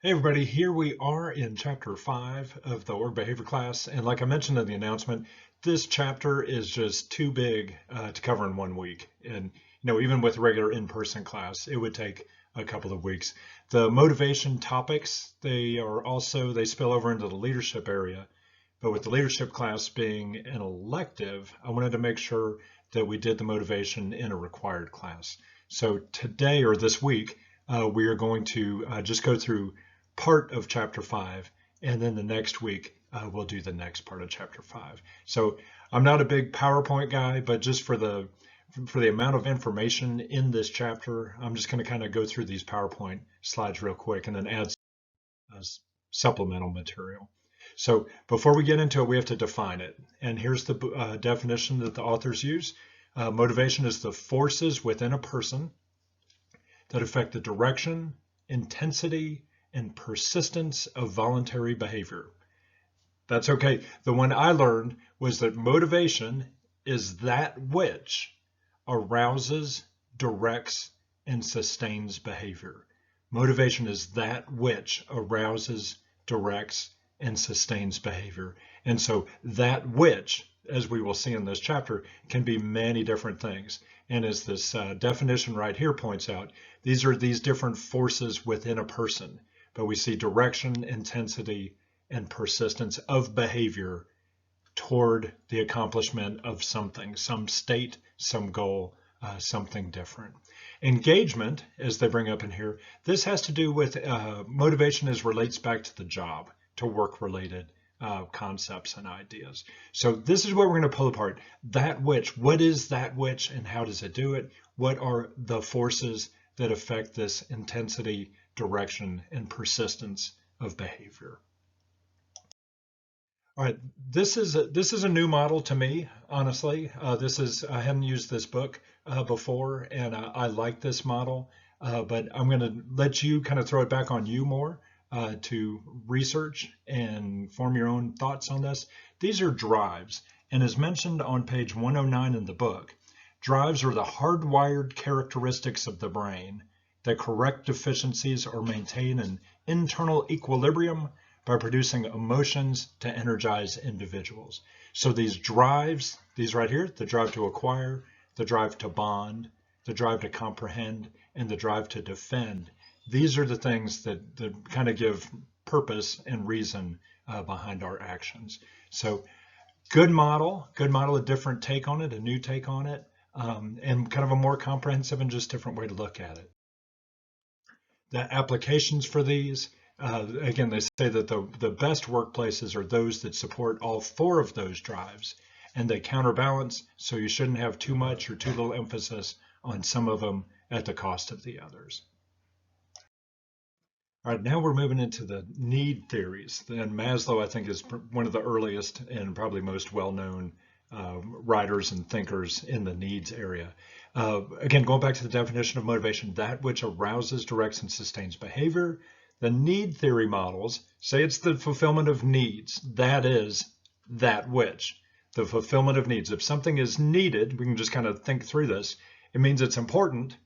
Hey everybody, here we are in chapter 5 of the org behavior class, and like I mentioned in the announcement, this chapter is just too big to cover in 1 week. And even with regular in-person class, it would take a couple of weeks. The motivation topics, they spill over into the leadership area, but with the leadership class being an elective, I wanted to make sure that we did the motivation in a required class. So today or this week, we are going to just go through part of chapter 5, and then the next week we'll do the next part of chapter 5. So I'm not a big PowerPoint guy, but just for the amount of information in this chapter, I'm just going to kind of go through these PowerPoint slides real quick and then add supplemental material. So before we get into it, we have to define it. And here's the definition that the authors use. Motivation is the forces within a person that affect the direction, intensity, and persistence of voluntary behavior. That's okay. The one I learned was that motivation is that which arouses, directs, and sustains behavior. Motivation is that which arouses, directs, and sustains behavior. And so that which, as we will see in this chapter, can be many different things. And as this definition right here points out, these are these different forces within a person. But we see direction, intensity, and persistence of behavior toward the accomplishment of something, some state, some goal, something different. Engagement, as they bring up in here, this has to do with motivation as relates back to the job, to work-related concepts and ideas. So this is what we're going to pull apart. That which, what is that which and how does it do it? What are the forces that affect this intensity, direction, and persistence of behavior? All right, this is a new model to me, honestly. I hadn't used this book before, and I like this model, but I'm going to let you kind of throw it back on you more to research and form your own thoughts on this. These are drives, and as mentioned on page 109 in the book, drives are the hardwired characteristics of the brain that correct deficiencies or maintain an internal equilibrium by producing emotions to energize individuals. So these drives, these right here, the drive to acquire, the drive to bond, the drive to comprehend, and the drive to defend, these are the things that kind of give purpose and reason behind our actions. So good model, a different take on it, a new take on it, and kind of a more comprehensive and just different way to look at it. The applications for these, again, they say that the best workplaces are those that support all 4 of those drives, and they counterbalance, so you shouldn't have too much or too little emphasis on some of them at the cost of the others. All right, now we're moving into the need theories. And Maslow, I think, is one of the earliest and probably most well-known writers and thinkers in the needs area. Again, going back to the definition of motivation, that which arouses, directs, and sustains behavior. The need theory models say it's the fulfillment of needs. That is that which. The fulfillment of needs. If something is needed, we can just kind of think through this. It means it's important,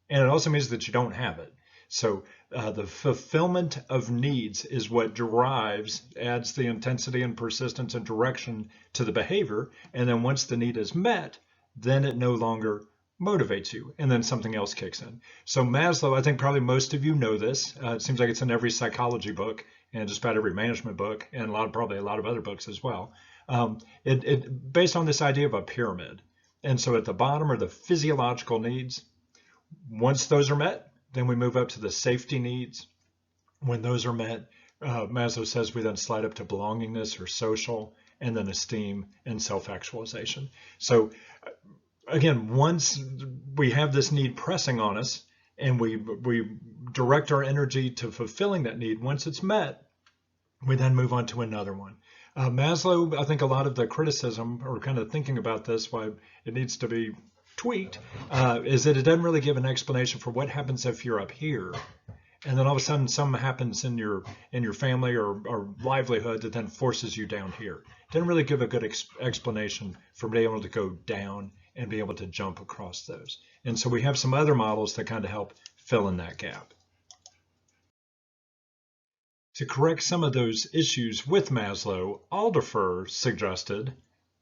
and it also means that you don't have it. So the fulfillment of needs is what adds the intensity and persistence and direction to the behavior. And then once the need is met, then it no longer motivates you, and then something else kicks in. So Maslow, I think probably most of you know this. It seems like it's in every psychology book and just about every management book, and probably a lot of other books as well. Based on this idea of a pyramid. And so at the bottom are the physiological needs. Once those are met, then we move up to the safety needs. When those are met, Maslow says we then slide up to belongingness or social, and then esteem and self-actualization. So again, once we have this need pressing on us and we direct our energy to fulfilling that need, once it's met, we then move on to another one. Maslow, I think a lot of the criticism or kind of thinking about this, why it needs to be tweaked, is that it doesn't really give an explanation for what happens if you're up here and then all of a sudden something happens in your family or livelihood that then forces you down here. It doesn't really give a good explanation for being able to go down and be able to jump across those. And so we have some other models that kind of help fill in that gap. To correct some of those issues with Maslow, Alderfer suggested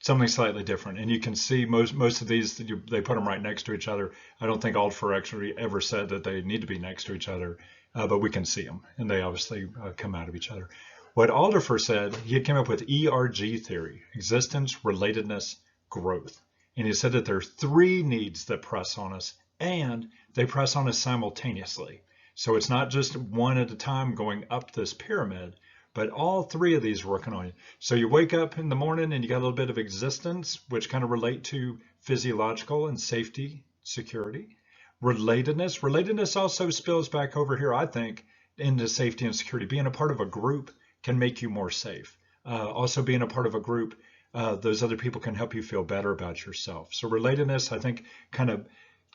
something slightly different. And you can see most of these, they put them right next to each other. I don't think Alderfer actually ever said that they need to be next to each other, but we can see them, and they obviously come out of each other. What Alderfer said, he came up with ERG theory: existence, relatedness, growth. And he said that there are three needs that press on us, and they press on us simultaneously. So it's not just one at a time going up this pyramid, but all three of these are working on you. So you wake up in the morning and you got a little bit of existence, which kind of relate to physiological and safety, security. Relatedness also spills back over here, I think, into safety and security. Being a part of a group can make you more safe. Also being a part of a group, those other people can help you feel better about yourself. So relatedness, I think, kind of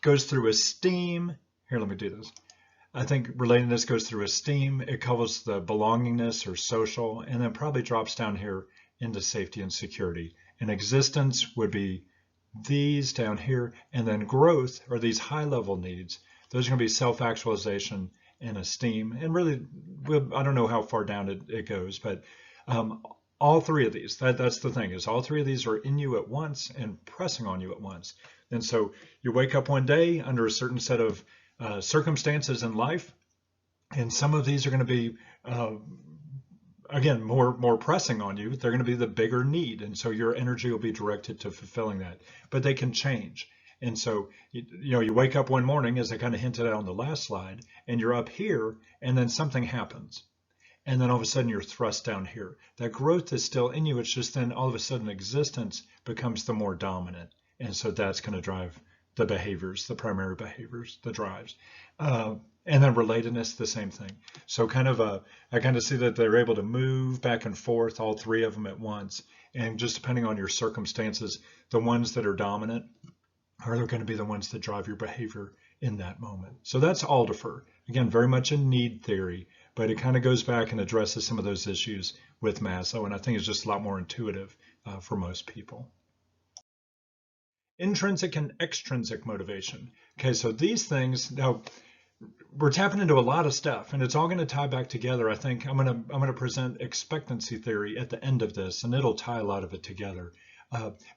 goes through esteem. Here, let me do this. I think relatedness goes through esteem. It covers the belongingness or social, and then probably drops down here into safety and security. And existence would be these down here, and then growth are these high-level needs. Those are going to be self-actualization and esteem. And really, I don't know how far down it goes, but all three of these, that's the thing, is all three of these are in you at once and pressing on you at once. And so you wake up one day under a certain set of circumstances in life, and some of these are going to be again more pressing on you. They're going to be the bigger need, and so your energy will be directed to fulfilling that, but they can change. And so you wake up one morning, as I kind of hinted at on the last slide, and you're up here, and then something happens, and then all of a sudden you're thrust down here. That growth is still in you, it's just then all of a sudden existence becomes the more dominant, and so that's going to drive the behaviors, the primary behaviors, the drives. And then relatedness, the same thing. So I kind of see that they're able to move back and forth, all three of them at once. And just depending on your circumstances, the ones that are dominant are going to be the ones that drive your behavior in that moment. So that's Alderfer. Again, very much a need theory, but it kind of goes back and addresses some of those issues with Maslow. And I think it's just a lot more intuitive for most people. Intrinsic and extrinsic motivation. Okay, so these things, now we're tapping into a lot of stuff, and it's all going to tie back together. I think I'm going to present expectancy theory at the end of this, and it'll tie a lot of it together.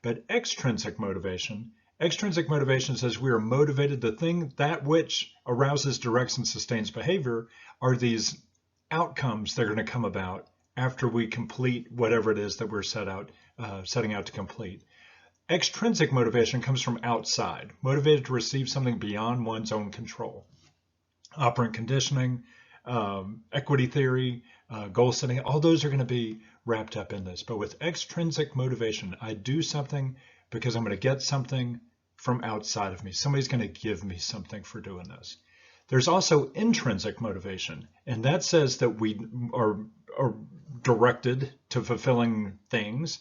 But extrinsic motivation says we are motivated. The thing that which arouses, directs, and sustains behavior are these outcomes that are going to come about after we complete whatever it is that we're setting out to complete. Extrinsic motivation comes from outside, motivated to receive something beyond one's own control. Operant conditioning, equity theory, goal setting, all those are going to be wrapped up in this. But with extrinsic motivation, I do something because I'm going to get something from outside of me. Somebody's going to give me something for doing this. There's also intrinsic motivation, and that says that we are directed to fulfilling things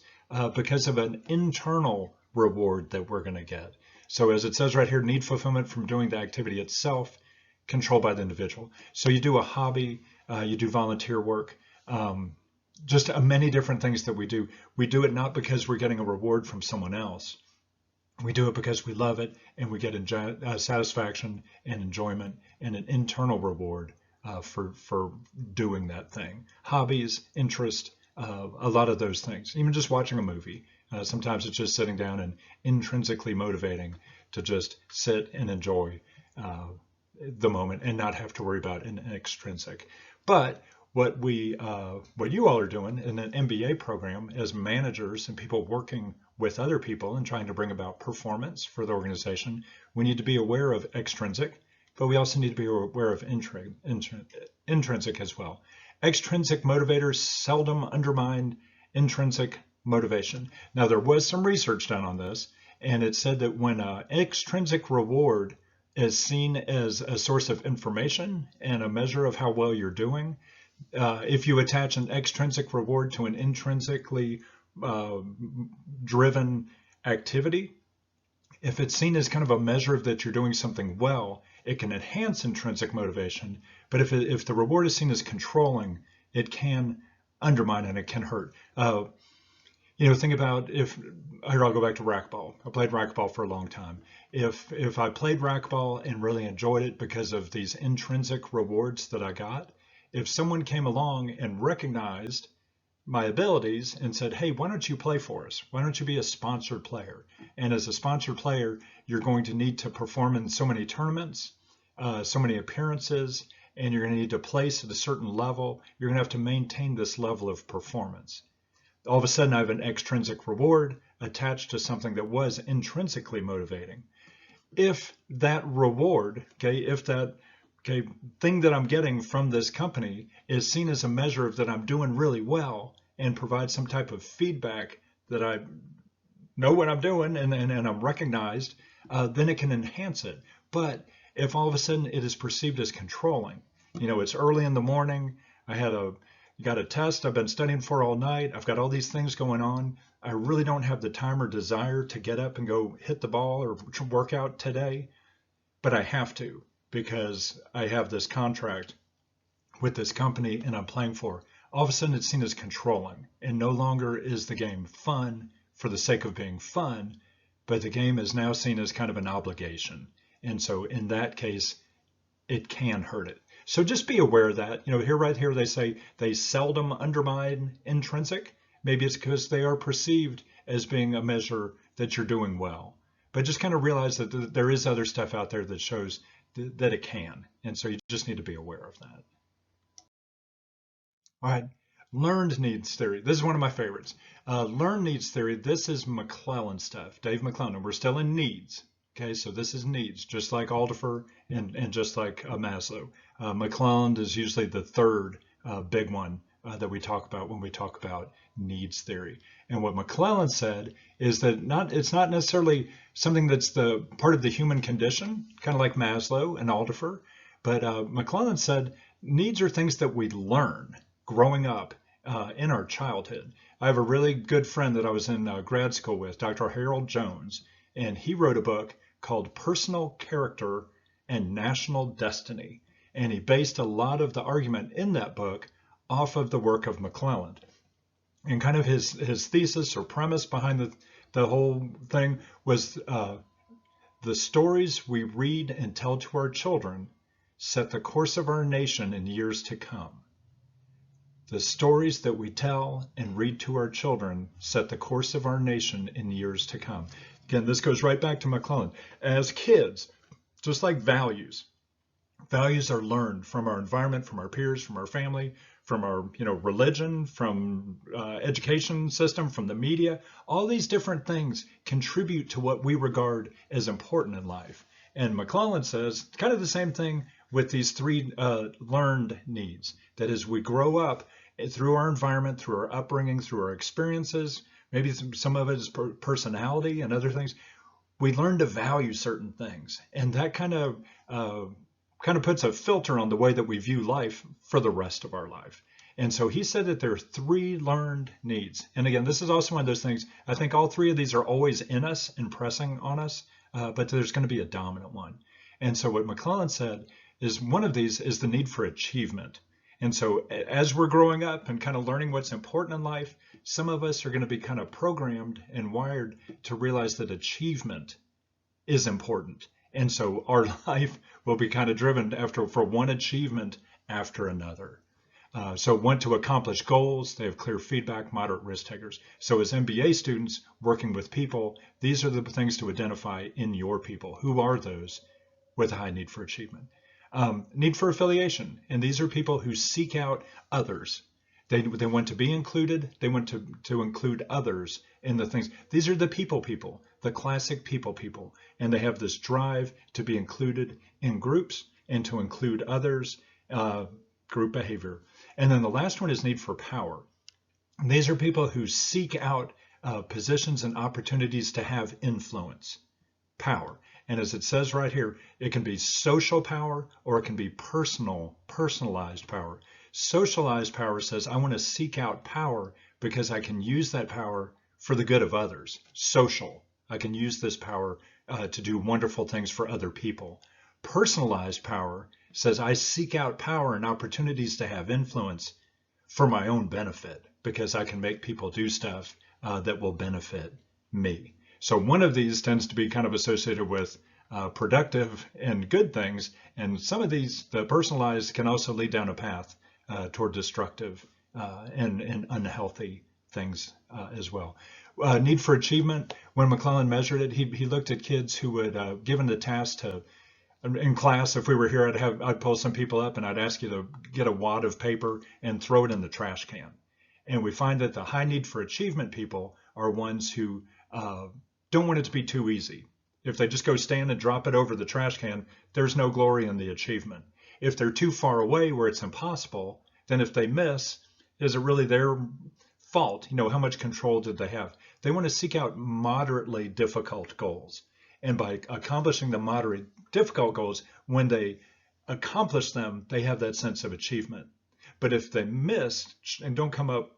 because of an internal reward that we're going to get. So as it says right here, need fulfillment from doing the activity itself, controlled by the individual. So you do a hobby, you do volunteer work, just many different things that we do. We do it not because we're getting a reward from someone else. We do it because we love it, and we get satisfaction and enjoyment and an internal reward for doing that thing. Hobbies, interest, a lot of those things. Even just watching a movie. Sometimes it's just sitting down and intrinsically motivating to just sit and enjoy the moment and not have to worry about an extrinsic. But what you all are doing in an MBA program as managers and people working with other people and trying to bring about performance for the organization, we need to be aware of extrinsic, but we also need to be aware of intrinsic as well. Extrinsic motivators seldom undermine intrinsic motivation. Now, there was some research done on this, and it said that when an extrinsic reward is seen as a source of information and a measure of how well you're doing, if you attach an extrinsic reward to an intrinsically driven activity, if it's seen as kind of a measure of that you're doing something well, it can enhance intrinsic motivation. But if the reward is seen as controlling, it can undermine and it can hurt. Think about here I'll go back to racquetball. I played racquetball for a long time. If I played racquetball and really enjoyed it because of these intrinsic rewards that I got, if someone came along and recognized my abilities and said, hey, why don't you play for us? Why don't you be a sponsored player? And as a sponsored player, you're going to need to perform in so many tournaments, so many appearances, and you're going to need to place at a certain level. You're going to have to maintain this level of performance. All of a sudden, I have an extrinsic reward attached to something that was intrinsically motivating. If that reward, if that thing that I'm getting from this company is seen as a measure of that I'm doing really well and provide some type of feedback that I know what I'm doing and I'm recognized, then it can enhance it. But if all of a sudden it is perceived as controlling, it's early in the morning, got a test I've been studying for all night, I've got all these things going on, I really don't have the time or desire to get up and go hit the ball or work out today, but I have to because I have this contract with this company and I'm playing for. All of a sudden it's seen as controlling, and no longer is the game fun for the sake of being fun, but the game is now seen as kind of an obligation. And so in that case, it can hurt it. So just be aware of that. Right here they say they seldom undermine intrinsic. Maybe it's because they are perceived as being a measure that you're doing well. But just kind of realize that there is other stuff out there that shows that it can. And so you just need to be aware of that. All right, learned needs theory. This is one of my favorites. Learned needs theory, this is McClellan stuff, Dave McClellan, and we're still in needs. Okay, so this is needs, just like Alderfer and just like Maslow. McClellan is usually the third big one that we talk about when we talk about needs theory. And what McClellan said is that it's not necessarily something that's the part of the human condition, kind of like Maslow and Alderfer, but McClellan said needs are things that we learn growing up in our childhood. I have a really good friend that I was in grad school with, Dr. Harold Jones, and he wrote a book called Personal Character and National Destiny. And he based a lot of the argument in that book off of the work of McClellan. And kind of his thesis or premise behind the whole thing was the stories we read and tell to our children set the course of our nation in years to come. The stories that we tell and read to our children set the course of our nation in years to come. Again, this goes right back to McClellan. As kids, just like values are learned from our environment, from our peers, from our family, from our religion, from education system, from the media. All these different things contribute to what we regard as important in life. And McClellan says kind of the same thing with these three learned needs. That is, we grow up through our environment, through our upbringing, through our experiences, maybe some of it is personality and other things. We learn to value certain things, and that kind of puts a filter on the way that we view life for the rest of our life. And so he said that there are three learned needs. And again, this is also one of those things, I think all three of these are always in us and pressing on us, but there's going to be a dominant one. And so what McClellan said is one of these is the need for achievement. And so as we're growing up and kind of learning what's important in life, some of us are going to be kind of programmed and wired to realize that achievement is important. And so our life will be kind of driven for one achievement after another. So want to accomplish goals, they have clear feedback, moderate risk takers. So as MBA students working with people, these are the things to identify in your people. Who are those with a high need for achievement? Need for affiliation, and these are people who seek out others. They want to be included, they want to include others in the things. These are the people, the classic people, and they have this drive to be included in groups and to include others, group behavior. And then the last one is need for power. And these are people who seek out positions and opportunities to have influence, power. And as it says right here, it can be social power or it can be personalized power. Socialized power says, I want to seek out power because I can use that power for the good of others. Social, I can use this power to do wonderful things for other people. Personalized power says, I seek out power and opportunities to have influence for my own benefit because I can make people do stuff that will benefit me. So one of these tends to be kind of associated with productive and good things. And some of these, the personalized, can also lead down a path toward destructive and unhealthy things as well. Need for achievement. When McClellan measured it, he looked at kids who would, given the task to, in class, if we were here, I'd pull some people up and I'd ask you to get a wad of paper and throw it in the trash can. And we find that the high need for achievement people are ones who don't want it to be too easy. If they just go stand and drop it over the trash can, there's no glory in the achievement. If they're too far away where it's impossible, then if they miss, is it really their fault? How much control did they have? They want to seek out moderately difficult goals. And by accomplishing the moderate difficult goals, when they accomplish them, they have that sense of achievement. But if they miss and they come up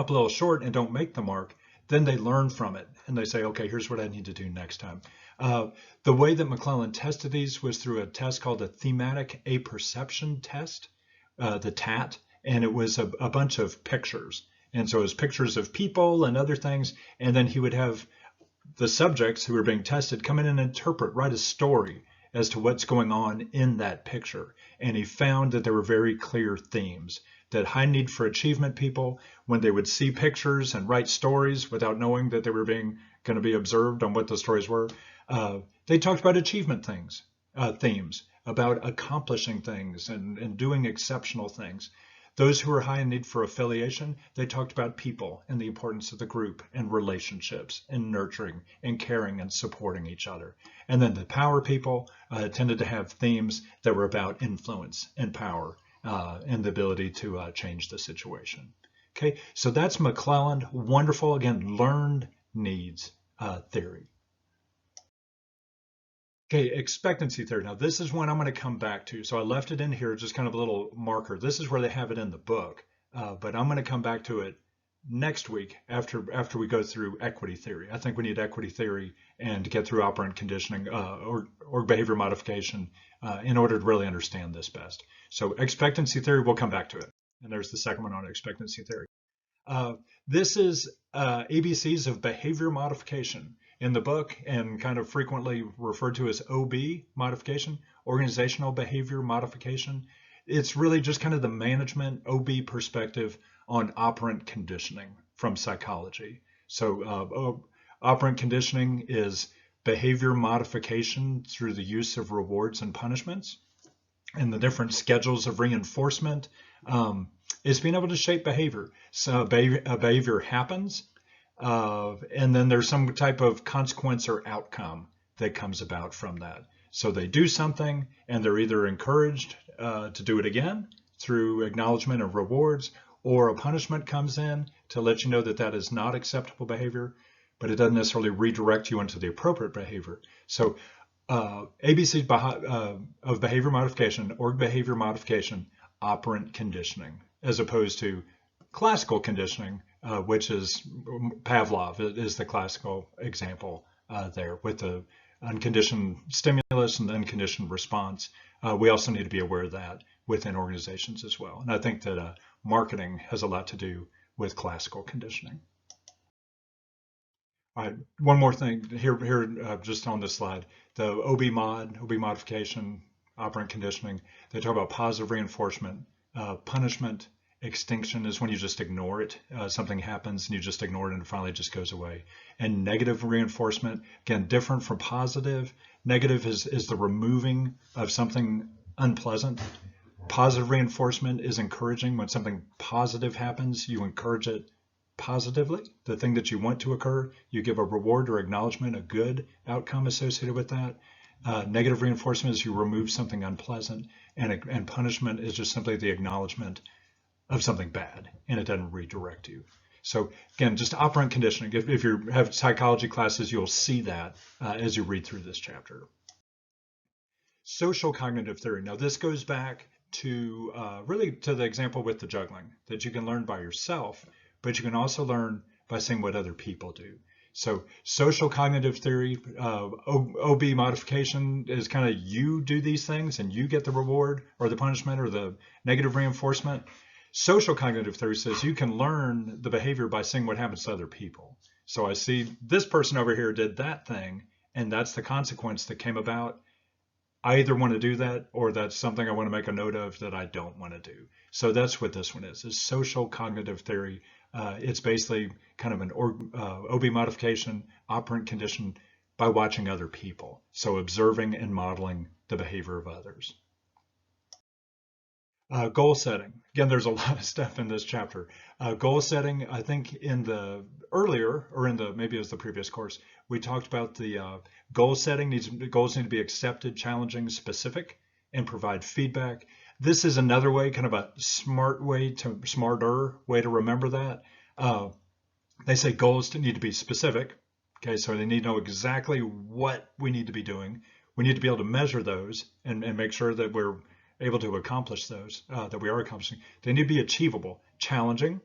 a little short and don't make the mark, then they learn from it and they say, okay, here's what I need to do next time. The way that McClellan tested these was through a test called the thematic apperception test, the TAT, and it was a bunch of pictures. And so it was pictures of people and other things, and then he would have the subjects who were being tested come in and interpret, write a story as to what's going on in that picture. And he found that there were very clear themes, that high need for achievement people, when they would see pictures and write stories without knowing that they were going to be observed on what the stories were, they talked about achievement themes, about accomplishing things and doing exceptional things. Those who were high in need for affiliation, they talked about people and the importance of the group and relationships and nurturing and caring and supporting each other. And then the power people tended to have themes that were about influence and power and the ability to change the situation. Okay, so that's McClellan. Wonderful, again, learned needs theory. Okay, expectancy theory. Now, this is one I'm going to come back to. So I left it in here, just kind of a little marker. This is where they have it in the book, but I'm going to come back to it next week after we go through equity theory. I think we need equity theory and to get through operant conditioning or behavior modification in order to really understand this best. So expectancy theory, we'll come back to it. And there's the second one on expectancy theory. This is ABCs of behavior modification in the book, and kind of frequently referred to as OB modification, organizational behavior modification. It's really just kind of the management OB perspective on operant conditioning from psychology. So operant conditioning is behavior modification through the use of rewards and punishments and the different schedules of reinforcement. Is being able to shape behavior. So a behavior happens, and then there's some type of consequence or outcome that comes about from that. So they do something, and they're either encouraged to do it again through acknowledgement of rewards, or a punishment comes in to let you know that that is not acceptable behavior, but it doesn't necessarily redirect you into the appropriate behavior. So ABC of behavior modification, or behavior modification, operant conditioning, as opposed to classical conditioning, which is Pavlov is the classical example there with the unconditioned stimulus and the unconditioned response. We also need to be aware of that within organizations as well. And I think that marketing has a lot to do with classical conditioning. All right, one more thing here just on this slide, the OB modification, operant conditioning, they talk about positive reinforcement, punishment. Extinction is when you just ignore it. Something happens and you just ignore it and it finally just goes away. And negative reinforcement, again, different from positive. Negative is the removing of something unpleasant. Positive reinforcement is encouraging. When something positive happens, you encourage it positively. The thing that you want to occur, you give a reward or acknowledgement, a good outcome associated with that. Negative reinforcement is you remove something unpleasant, and punishment is just simply the acknowledgement of something bad, and it doesn't redirect you. So again, just operant conditioning. If you have psychology classes, you'll see that as you read through this chapter. Social cognitive theory. Now this goes back to really to the example with the juggling, that you can learn by yourself, but you can also learn by seeing what other people do. So social cognitive theory, OB modification is kind of you do these things and you get the reward or the punishment or the negative reinforcement. Social cognitive theory says you can learn the behavior by seeing what happens to other people. So I see this person over here did that thing, and that's the consequence that came about. I either want to do that or that's something I want to make a note of that I don't want to do. So that's what this one is social cognitive theory. It's basically kind of an OB modification, operant condition by watching other people. So observing and modeling the behavior of others. Goal setting. Again, there's a lot of stuff in this chapter. Goal setting, I think in the earlier, or in the, maybe it was the previous course, we talked about the goal setting. Goals need to be accepted, challenging, specific, and provide feedback. This is another way, kind of a smarter way to remember that. They say goals need to be specific. Okay, so they need to know exactly what we need to be doing. We need to be able to measure those and make sure that we're able to accomplish those, that we are accomplishing. They need to be achievable, challenging,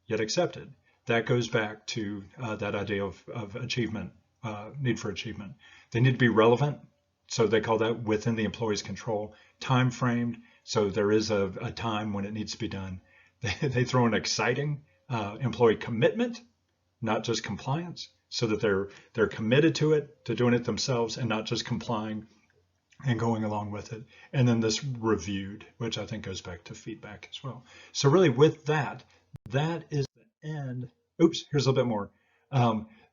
yet accepted. That goes back to that idea of achievement, need for achievement. They need to be relevant, so they call that within the employee's control. Time framed, so there is a time when it needs to be done. They throw in exciting, employee commitment, not just compliance, so that they're committed to it, to doing it themselves, and not just complying and going along with it. And then this reviewed, which I think goes back to feedback as well. So really with that, that is the end. Oops, here's a little bit more.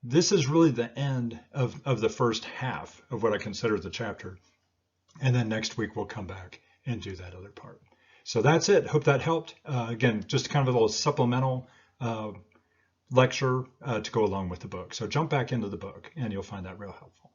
This is really the end of the first half of what I consider the chapter. And then next week we'll come back and do that other part. So that's it. Hope that helped. Again, just kind of a little supplemental lecture to go along with the book. So jump back into the book and you'll find that real helpful.